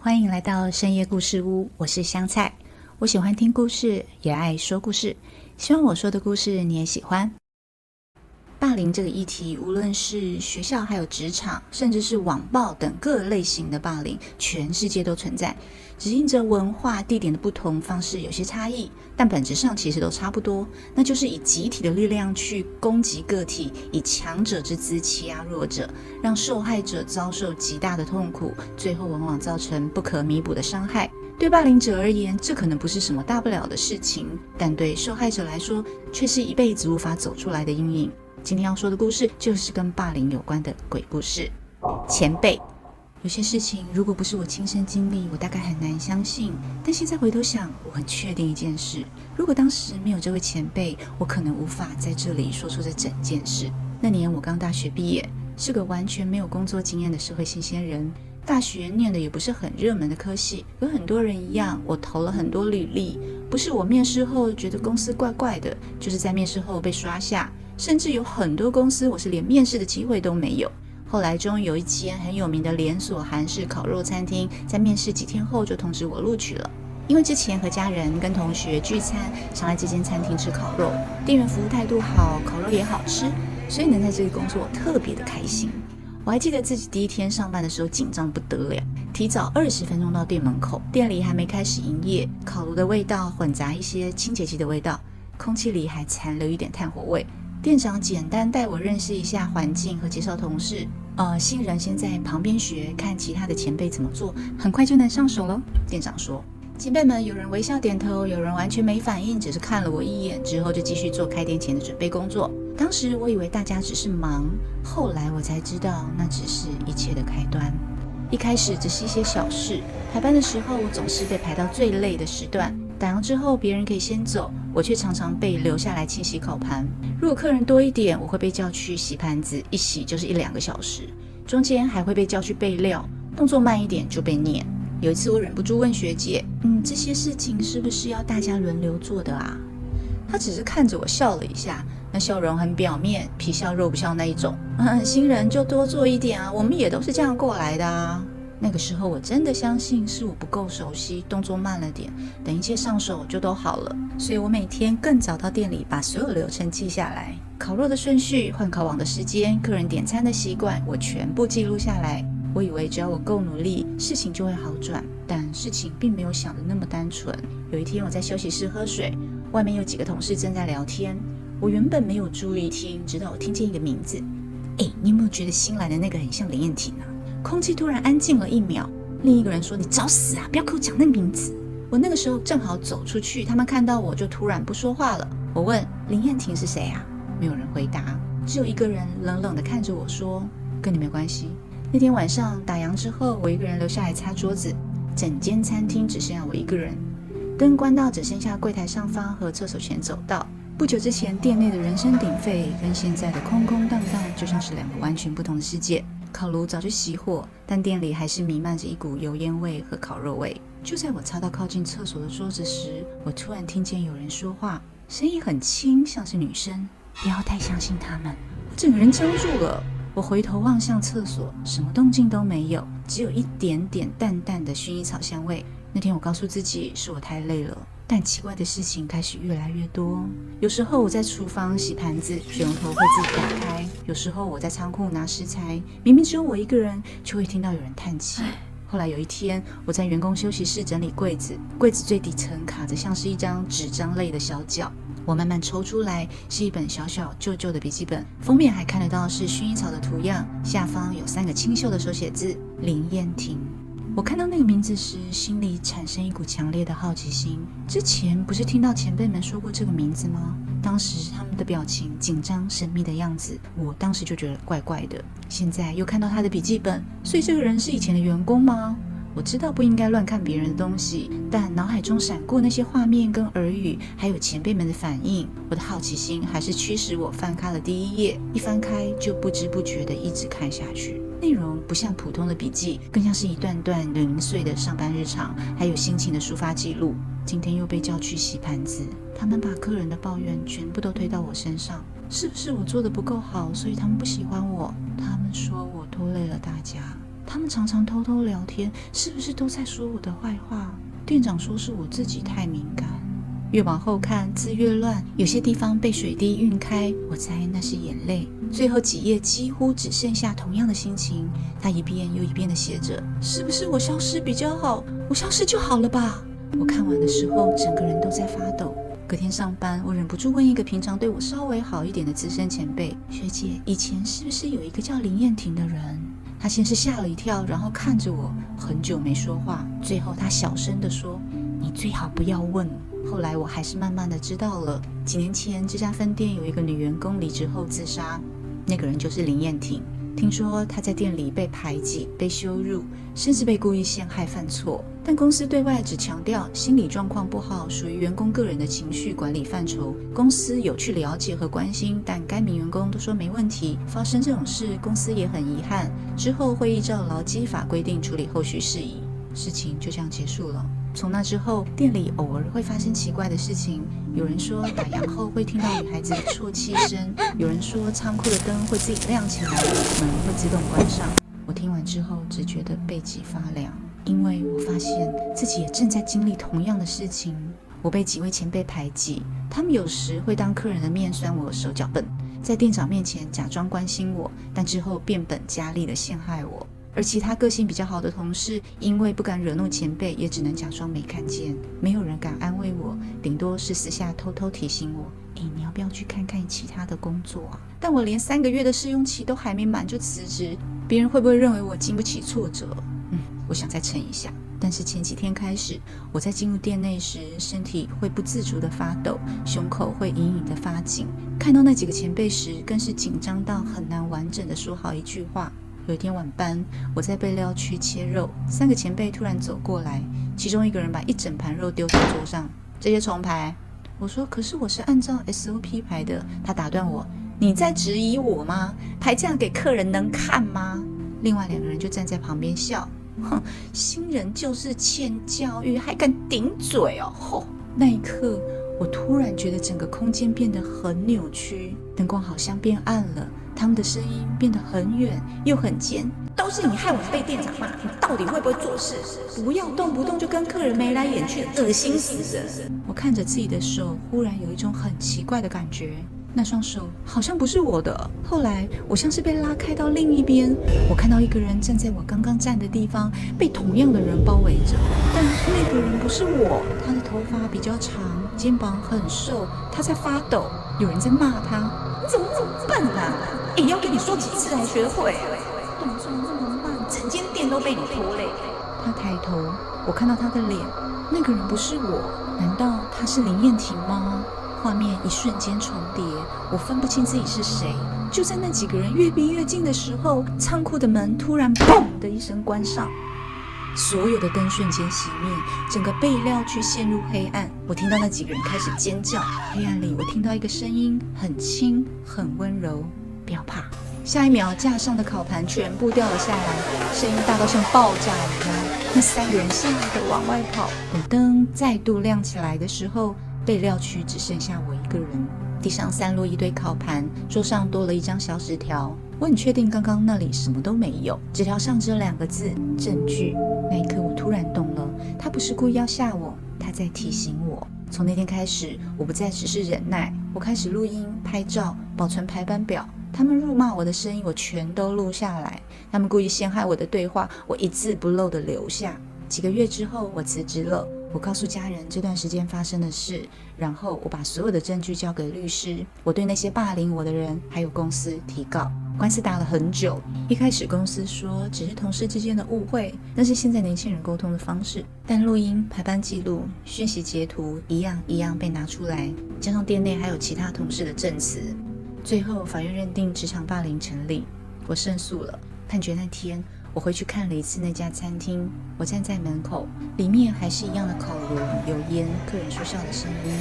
歡迎來到深夜故事屋，我是香菜。我喜歡聽故事，也愛說故事，希望我說的故事你也喜歡。霸凌這個議題，無論是學校還有職場，甚至是網暴等各類型的霸凌，全世界都存在，只因着文化地點的不同，方式有些差異，但本質上其實都差不多，那就是以集體的力量去攻擊個體，以強者之姿欺壓弱者，讓受害者遭受極大的痛苦，最後往往造成不可彌補的傷害。對霸凌者而言，這可能不是什麼大不了的事情，但對受害者来說，卻是一輩子無法走出來的陰影。今天要說的故事就是跟霸凌有關的鬼故事。前輩，有些事情如果不是我親身經歷，我大概很難相信，但現在回頭想，我很確定一件事，如果當時沒有這位前輩，我可能無法在這裡說出這整件事。那年我剛大學畢業，是個完全沒有工作經驗的社會新鮮人，大學念的也不是很熱門的科系，和很多人一樣，我投了很多履歷，不是我面試後覺得公司怪怪的，就是在面試後被刷下，甚至有很多公司我是連面試的機會都沒有。後來終於有一間很有名的連鎖韓式烤肉餐廳，在面試幾天後就通知我錄取了。因為之前和家人跟同學聚餐，常來這間餐廳吃烤肉，店員服務態度好，烤肉也好吃，所以能在這裡工作特別的開心。我還記得自己第一天上班的時候緊張不得了，提早20分鐘到店門口，店裡還沒開始營業，烤爐的味道混雜一些清潔劑的味道，空氣裡還殘留一點炭火味。店長簡單帶我認識一下環境和介紹同事，新人先在旁邊學，看其他的前輩怎麼做，很快就能上手咯。店長說，前輩們有人微笑點頭，有人完全沒反應，只是看了我一眼之後就繼續做開店前的準備工作。當時我以為大家只是忙，後來我才知道那只是一切的開端。一開始只是一些小事，排班的時候我總是被排到最累的時段，打烊之後別人可以先走，我卻常常被留下來清洗烤盤。如果客人多一點，我會被叫去洗盤子，一洗就是1-2個小時，中間還會被叫去備料，動作慢一點就被念。有一次我忍不住問學姐，這些事情是不是要大家輪流做的啊？她只是看着我笑了一下，那笑容很表面，皮笑肉不笑那一種。新人就多做一點啊，我們也都是這樣過來的啊。那個時候我真的相信是我不夠熟悉，動作慢了點，等一切上手就都好了。所以我每天更早到店裡，把所有流程記下來，烤肉的順序、換烤网的時間、客人點餐的習慣，我全部記錄下來。我以為只要我夠努力，事情就會好轉，但事情並沒有想的那麼單純。有一天我在休息室喝水，外面有幾個同事正在聊天，我原本沒有注意聽，直到我聽見一個名字。你有沒有覺得新來的那個很像林燕婷啊？空氣突然安靜了1秒，另一個人說，你找死啊，不要給我講那個名字。我那個時候正好走出去，他們看到我就突然不說話了。我問林燕婷是誰啊？沒有人回答，只有一個人冷冷地看着我說，跟你沒關係。那天晚上打烊之後，我一個人留下來擦桌子，整間餐廳只剩下我一個人，燈關到只剩下櫃檯上方和廁所前走道。不久之前店內的人聲鼎沸，跟現在的空空蕩蕩就像是2個完全不同的世界。烤爐早就熄火，但店裡還是彌漫着一股油煙味和烤肉味。就在我擦到靠近廁所的桌子時，我突然听見有人說話，聲音很輕，像是女生。不要太相信他們。我整個人僵住了。我回頭望向廁所，什麼動靜都沒有，只有一點點淡淡的薰衣草香味。那天我告訴自己是我太累了，但奇怪的事情開始越來越多。有時候我在廚房洗盤子，水龍頭會自己打開；有時候我在倉庫拿食材，明明只有我一個人，卻會聽到有人嘆氣。後來有一天，我在員工休息室整理櫃子，櫃子最底層卡着像是一張紙張類的小角。我慢慢抽出來，是一本小小舊舊的筆記本，封面還看得到是薰衣草的圖樣，下方有3個清秀的手寫字林燕婷。我看到那個名字時，心裡產生一股強烈的好奇心。之前不是聽到前輩們說過這個名字嗎？當時他們的表情緊張神秘的樣子，我當時就覺得怪怪的。現在又看到他的筆記本，所以這個人是以前的員工嗎？我知道不應該亂看別人的東西，但腦海中閃過那些畫面跟耳語，還有前輩們的反應，我的好奇心還是驅使我翻開了第1頁，一翻開就不知不覺地一直看下去。內容不像普通的筆記，更像是一段段零碎的上班日常，還有心情的抒發記錄。今天又被叫去洗盤子，他們把客人的抱怨全部都推到我身上，是不是我做得不夠好，所以他們不喜歡我？他們說我拖累了大家。他們常常偷偷聊天，是不是都在說我的壞話？店長說是我自己太敏感。越往後看字越亂，有些地方被水滴暈開，我猜那是眼淚。最後幾頁幾乎只剩下同樣的心情，他一遍又一遍地寫着，是不是我消失比較好？我消失就好了吧？我看完的時候整個人都在發抖。隔天上班，我忍不住問一個平常对我稍微好一點的資深前輩，學姐，以前是不是有一個叫林燕婷的人？他先是嚇了一跳，然後看着我很久沒說話，最後他小聲地說，你最好不要問。後來我還是慢慢的知道了，幾年前這家分店有一個女員工離職後自殺，那個人就是林燕婷。聽說她在店裡被排擠、被羞辱，甚至被故意陷害犯錯，但公司對外只強調心理狀況不好，屬於員工個人的情緒管理範疇，公司有去了解和關心，但該名員工都說沒問題。發生這種事，公司也很遺憾，之後會依照勞基法規定處理後續事宜。事情就這樣結束了。從那之後，店裡偶爾會發生奇怪的事情。有人說打烊後會聽到女孩子的啜泣聲，有人說倉庫的燈會自己亮起來，門會自動關上。我聽完之後只覺得背脊發涼，因為我發現自己也正在經歷同樣的事情。我被幾位前輩排擠，他們有時會當客人的面酸我手腳笨，在店長面前假裝關心我，但之後變本加厲地陷害我。而其他個性比較好的同事，因為不敢惹怒前輩，也只能假裝沒看見。沒有人敢安慰我，頂多是私下偷偷提醒我，你要不要去看看其他的工作啊？但我連3個月的試用期都還沒滿就辭職，別人會不會認為我經不起挫折？我想再撐一下。但是前幾天開始，我在進入店內時，身體會不自主的發抖，胸口會隱隱的發緊。看到那幾個前輩時，更是緊張到很難完整的說好一句話。有一天晚班，我在備料區切肉，3個前輩突然走過來，其中一個人把一整盤肉丟在桌上，這些重排。我說，可是我是按照 SOP 排的。他打斷我，你在質疑我嗎？排這樣給客人能看嗎？另外2個人就站在旁邊笑，哼，新人就是欠教育，還敢頂嘴哦！吼，那一刻，我突然覺得整個空間變得很扭曲，燈光好像變暗了。他們的聲音變得很遠又很尖，都是你害我們被店長罵，你到底會不會做事？不要動不動就跟客人眉來眼去，惡心死了！我看着自己的手，忽然有一種很奇怪的感覺，那雙手好像不是我的。後來我像是被拉開到另一邊，我看到一個人站在我剛剛站的地方，被同樣的人包圍着，但那個人不是我。他的頭髮比較長，肩膀很瘦，他在發抖，有人在骂他，你怎么這麼笨啊？要跟你說幾次才學會啊？動作那麼慢，整間店都被你拖累。他抬頭，我看到他的臉，那個人不是我，難道他是林燕婷嗎？畫面一瞬間重疊，我分不清自己是誰。就在那幾個人越逼越近的時候，倉庫的門突然砰的一聲關上，所有的燈瞬間熄滅，整個備料區陷入黑暗。我聽到那幾個人開始尖叫，黑暗裡我聽到一個聲音，很輕很溫柔，不要怕。下一秒，架上的烤盤全部掉了下來，聲音大到像爆炸一樣。那3個人嚇得往外跑。等燈再度亮起來的時候，備料區只剩下我一個人。地上散落一堆烤盤，桌上多了一張小紙條。我很確定剛剛那裡什麼都沒有，紙條上只有2個字：證據。那一刻我突然懂了，他不是故意要嚇我，他在提醒我。從那天開始，我不再只是忍耐，我開始錄音、拍照、保存排班表。他們辱罵我的聲音，我全都錄下來；他們故意陷害我的對話，我一字不漏地留下。幾個月之後，我辭職了。我告訴家人這段時間發生的事，然後我把所有的證據交給律師。我對那些霸凌我的人還有公司提告，官司打了很久。一開始公司說只是同事之間的誤會，那是現在年輕人溝通的方式。但錄音、排班記錄、訊息截圖一樣被拿出來，加上店內還有其他同事的證詞。最後，法院認定職場霸凌成立，我勝訴了。判決那天，我回去看了一次那家餐廳，我站在門口，裡面還是一樣的烤爐、油煙、客人說笑的聲音。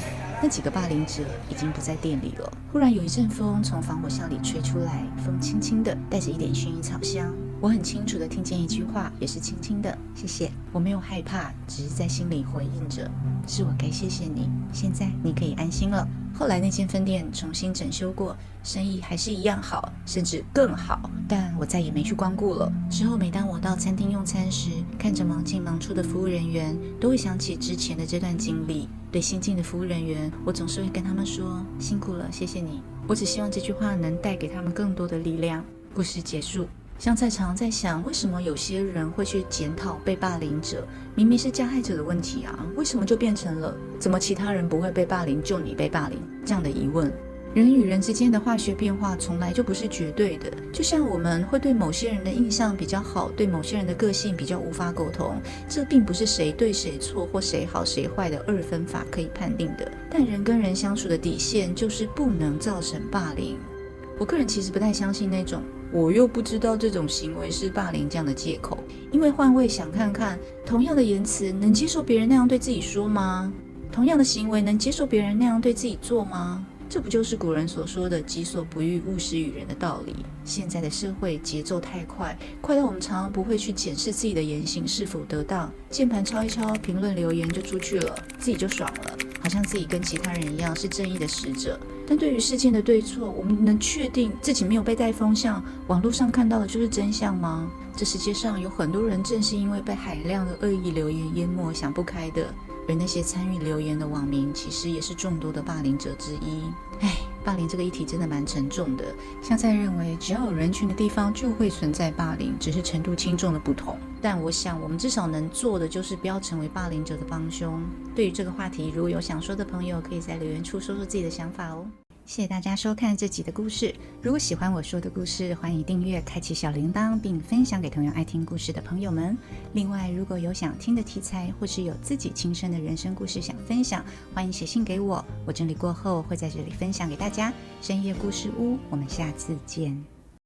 那幾個霸凌者已經不在店裡了。忽然有一陣風從防火巷裡吹出來，風輕輕的，帶着一點薰衣草香。我很清楚地聽見一句話，也是輕輕的謝謝。我沒有害怕，只是在心裡回應着，是我該謝謝你，現在你可以安心了。後來那間分店重新整修過，生意還是一樣好，甚至更好，但我再也沒去光顧了。之後每當我到餐廳用餐時，看着忙進忙出的服務人員，都會想起之前的這段經歷。對新進的服務人員，我總是會跟他們說辛苦了，謝謝你。我只希望這句話能帶給他們更多的力量。故事結束。香菜常在想，為什麼有些人會去檢討被霸凌者？明明是加害者的問題啊，為什麼就變成了怎麼其他人不會被霸凌，就你被霸凌這樣的疑問？人與人之間的化學變化從來就不是絕對的，就像我們會對某些人的印象比較好，對某些人的個性比較無法苟同，這並不是誰對誰錯或誰好誰壞的二分法可以判定的。但人跟人相處的底線就是不能造成霸凌。我個人其實不太相信那種我又不知道這種行為是霸凌這樣的借口，因為換位想看看，同樣的言辭能接受別人那樣對自己說嗎？同樣的行為能接受別人那樣對自己做嗎？這不就是古人所說的己所不欲，勿施於人的道理？現在的社會節奏太快，快到我們常常不会去檢視自己的言行是否得當，鍵盤敲一敲，評論留言就出去了，自己就爽了，好像自己跟其他人一樣是正義的使者。但對於事件的对錯，我們能確定自己沒有被帶風向，網絡上看到的就是真相嗎？這世界上有很多人正是因為被海量的惡意留言淹沒，想不開的。而那些參與留言的網民，其實也是眾多的霸凌者之一。霸凌這個議題真的蠻沉重的。香菜認為，只要有人群的地方就會存在霸凌，只是程度輕重的不同。但我想，我們至少能做的就是不要成為霸凌者的幫兇。對於這個話題，如果有想說的朋友，可以在留言處說說自己的想法哦。謝謝大家收看這集的故事。如果喜歡我說的故事，歡迎訂閱、開啟小鈴鐺，並分享給同樣愛聽故事的朋友們。另外，如果有想聽的題材，或是有自己親身的人生故事想分享，歡迎寫信給我。我整理過後會在這裡分享給大家。深夜故事屋，我們下次見。